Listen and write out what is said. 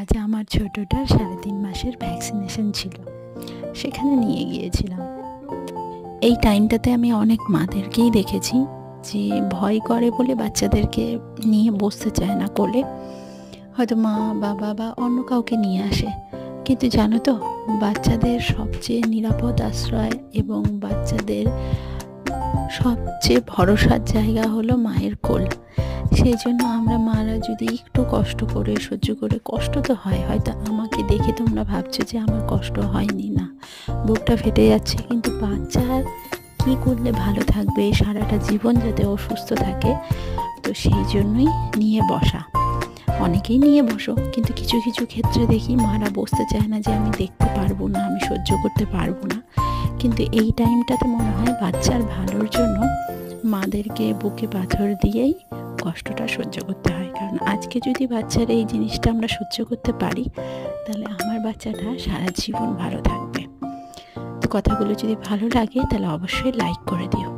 আজ আমার ছোটটার 3.5 মাসের ভ্যাকসিনেশন ছিল, সেখানে নিয়ে গিয়েছিলাম। এই টাইমটাতে আমি অনেক মাদেরকেই দেখেছি যে ভয় করে বলে বাচ্চাদেরকে নিয়ে বসতে চায় না কোলে, হয়তো মা বাবা বা অন্য কাউকে নিয়ে আসে। কিন্তু জানো তো, বাচ্চাদের সবচেয়ে নিরাপদ আশ্রয় এবং বাচ্চাদের সবচেয়ে ভরসার জায়গা হলো মায়ের কোল। সেই জন্য আমরা মারা যদি একটু কষ্ট করে সহ্য করে, কষ্ট তো হয়, হয়তো আমাকে দেখে তোমরা ভাবছো যে আমার কষ্ট হয়নি, না, বুকটা ফেটে যাচ্ছে, কিন্তু বাচ্চার কী করলে ভালো থাকবে সারাটা জীবন, যাতে ও সুস্থ থাকে, তো সেই জন্যই নিয়ে বসা। অনেকেই নিয়ে বসো, কিন্তু কিছু কিছু ক্ষেত্রে দেখি মারা বসতে চায় না, যে আমি দেখতে পারবো না, আমি সহ্য করতে পারবো না। কিন্তু এই টাইমটাতে মনে হয় বাচ্চার ভালোর জন্য মাদেরকে বুকে পাথর দিয়েই কষ্টটা সহ্য করতে হয়। কারণ আজকে যদি বাচ্চার এই জিনিসটা আমরা সহ্য করতে পারি, তাহলে আমার বাচ্চাটা সারা জীবন ভালো থাকবে। তো কথাগুলো যদি ভালো লাগে তাহলে অবশ্যই লাইক করে দিও।